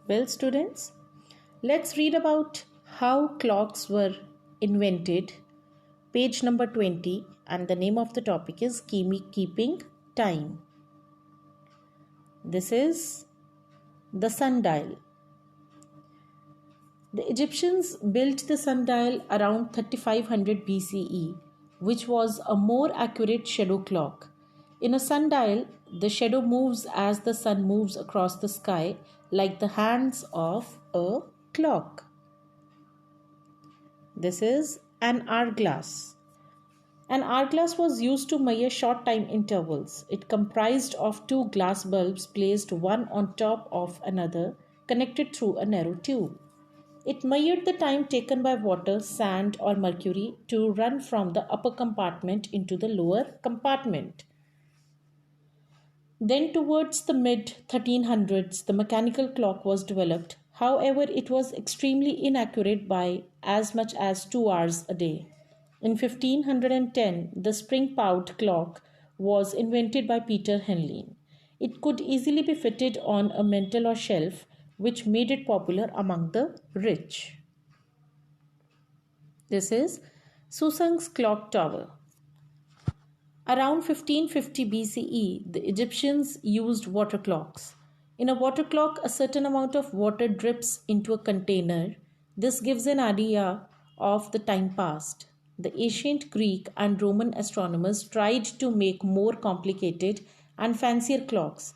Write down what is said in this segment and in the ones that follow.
Well, students, let's read about how clocks were invented. Page number 20, and the name of the topic is Keeping Time. This is the sundial. The Egyptians built the sundial around 3500 BCE, which was a more accurate shadow clock. In a sundial, the shadow moves as the sun moves across the sky, like the hands of a clock. This is an hourglass. An hourglass was used to measure short time intervals. It comprised of two glass bulbs placed one on top of another, connected through a narrow tube. It measured the time taken by water, sand, or mercury to run from the upper compartment into the lower compartment. Then, towards the mid 1300s, the mechanical clock was developed. However, it was extremely inaccurate by as much as 2 hours a day. In 1510, the spring-powered clock was invented by Peter Henlein. It could easily be fitted on a mantel or shelf, which made it popular among the rich. This is Susang's clock tower. Around 1550 BCE, the Egyptians used water clocks. In a water clock, a certain amount of water drips into a container. This gives an idea of the time passed. The ancient Greek and Roman astronomers tried to make more complicated and fancier clocks.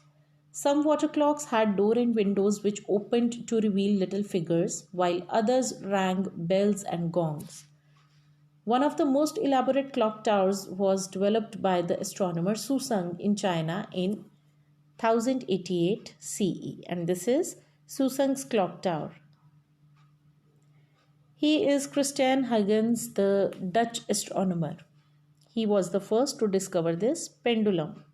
Some water clocks had door and windows which opened to reveal little figures, while others rang bells and gongs. One of the most elaborate clock towers was developed by the astronomer Susang in China in 1088 CE, and this is Susang's clock tower. He is Christiaan Huygens, the Dutch astronomer. He was the first to discover this pendulum.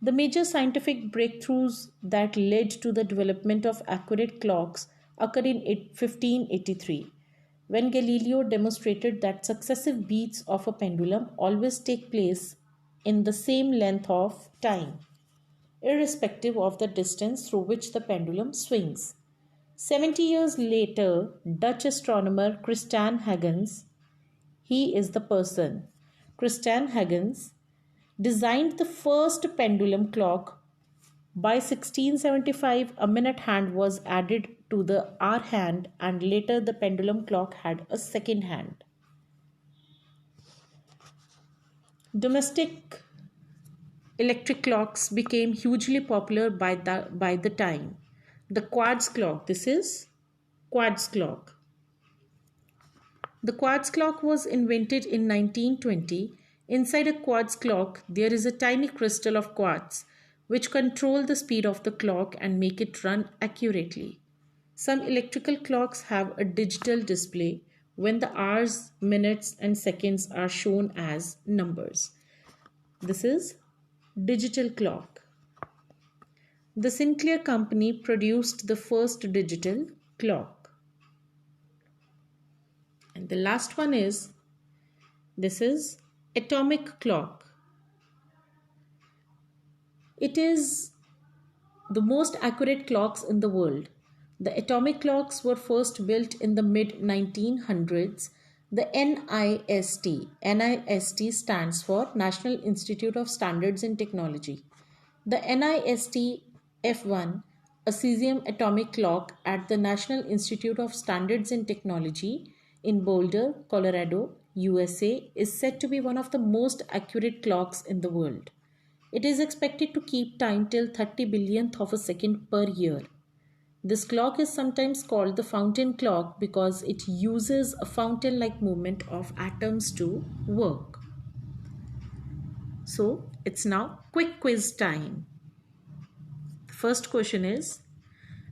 The major scientific breakthroughs that led to the development of accurate clocks occurred in 1583, when Galileo demonstrated that successive beats of a pendulum always take place in the same length of time, irrespective of the distance through which the pendulum swings. 70 years later, Dutch astronomer Christiaan Huygens, he is the person, Christiaan Huygens, designed the first pendulum clock. By 1675, a minute hand was added to the hour hand, and later the pendulum clock had a second hand. Domestic electric clocks became hugely popular by the time. The quartz clock, this is quartz clock. The quartz clock was invented in 1920. Inside a quartz clock, there is a tiny crystal of quartz which control the speed of the clock and make it run accurately. Some electrical clocks have a digital display when the hours, minutes, and seconds are shown as numbers. This is digital clock. The Sinclair Company produced the first digital clock. And the last one is, this is atomic clock. It is the most accurate clocks in the world. The atomic clocks were first built in the mid-1900s. The NIST stands for National Institute of Standards and Technology. The NIST F1, a cesium atomic clock at the National Institute of Standards and Technology in Boulder, Colorado, USA, is said to be one of the most accurate clocks in the world. It is expected to keep time till 30 billionth of a second per year. This clock is sometimes called the fountain clock because it uses a fountain-like movement of atoms to work. So, it's now quick quiz time. The first question is,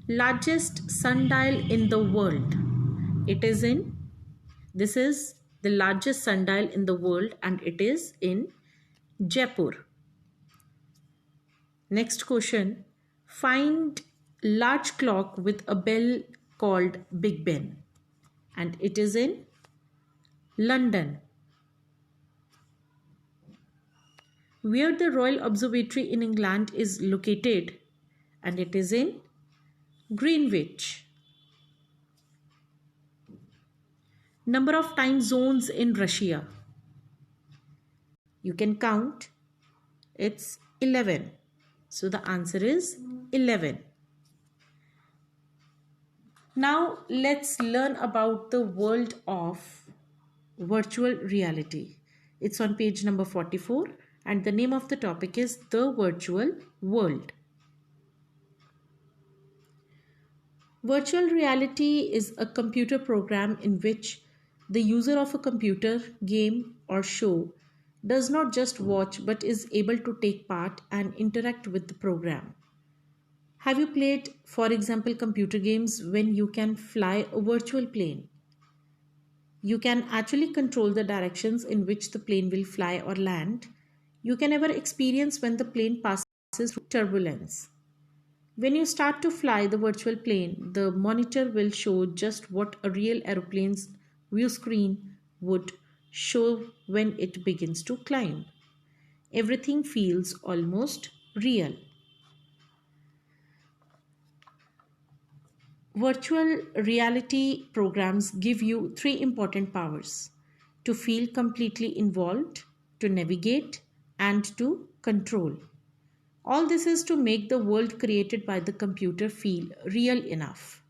largest sundial in the world. This is the largest sundial in the world, and it is in Jaipur. Next question, find large clock with a bell called Big Ben, and it is in London. Where the Royal Observatory in England is located, and it is in Greenwich. Number of time zones in Russia. You can count. It's 11. So the answer is 11. Now let's learn about the world of virtual reality. It's on page number 44 and the name of the topic is the virtual world. Virtual reality is a computer program in which the user of a computer, game, or show does not just watch but is able to take part and interact with the program. Have you played, for example, computer games when you can fly a virtual plane? You can actually control the directions in which the plane will fly or land. You can ever experience when the plane passes through turbulence. When you start to fly the virtual plane, the monitor will show just what a real aeroplane's view screen would show when it begins to climb. Everything feels almost real. Virtual reality programs give you three important powers: to feel completely involved, to navigate, and to control. All this is to make the world created by the computer feel real enough.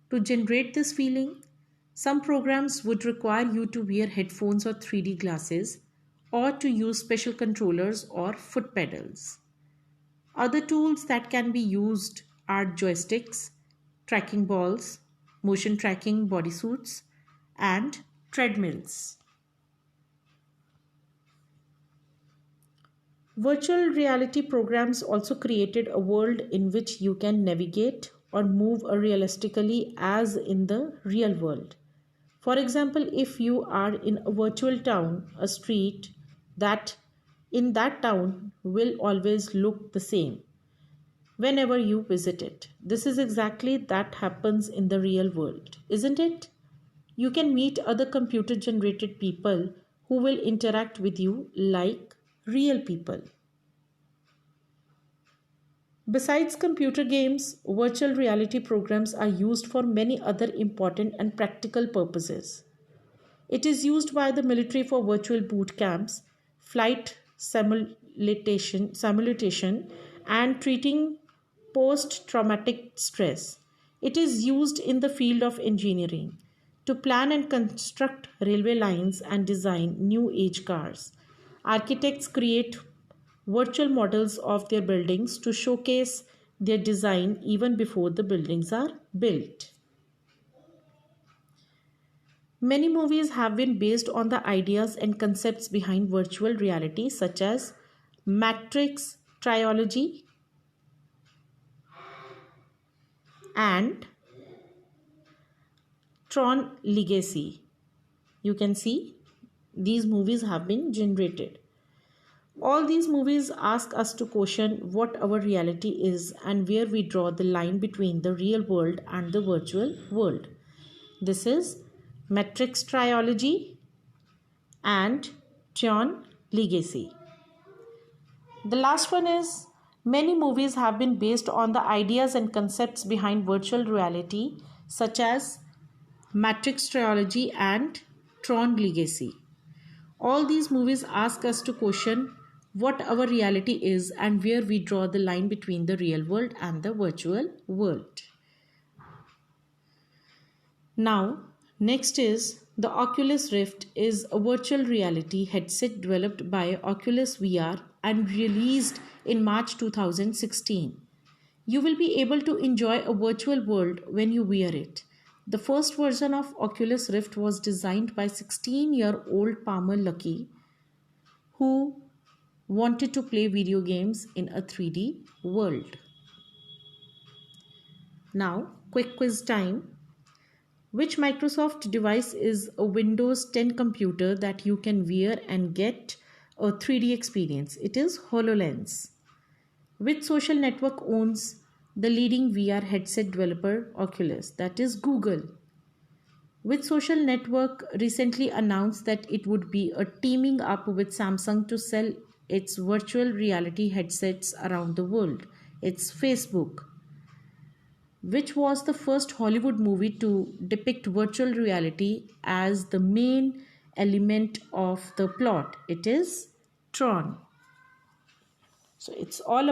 To generate this feeling, some programs would require you to wear headphones or 3D glasses or to use special controllers or foot pedals. Other tools that can be used are joysticks, tracking balls, motion tracking bodysuits, and treadmills. Virtual reality programs also created a world in which you can navigate or move realistically as in the real world. For example, if you are in a virtual town, a street that in that town will always look the same whenever you visit it. This is exactly that happens in the real world, isn't it? You can meet other computer generated people who will interact with you like real people. Besides computer games, virtual reality programs are used for many other important and practical purposes. It is used by the military for virtual boot camps, flight simulation, and treating post traumatic stress. It is used in the field of engineering to plan and construct railway lines and design new age cars. Architects create virtual models of their buildings to showcase their design even before the buildings are built. Many movies have been based on the ideas and concepts behind virtual reality, such as Matrix Trilogy and Tron Legacy. You can see these movies have been generated. All these movies ask us to question what our reality is and where we draw the line between the real world and the virtual world. This is Matrix Trilogy and Tron Legacy. The last one is many movies have been based on the ideas and concepts behind virtual reality, such as Matrix Trilogy and Tron Legacy. All these movies ask us to question what our reality is and where we draw the line between the real world and the virtual world. Now, next is the Oculus Rift is a virtual reality headset developed by Oculus VR and released in March 2016. You will be able to enjoy a virtual world when you wear it. The first version of Oculus Rift was designed by 16-year-old Palmer Luckey, who wanted to play video games in a 3D world. Now, quick quiz time. Which Microsoft device is a Windows 10 computer that you can wear and get a 3D experience? It is HoloLens. Which social network owns the leading VR headset developer Oculus? That is Google. Which social network recently announced that it would be teaming up with Samsung to sell its virtual reality headsets around the world? It's Facebook. Which was the first Hollywood movie to depict virtual reality as the main element of the plot? It is Tron. So it's all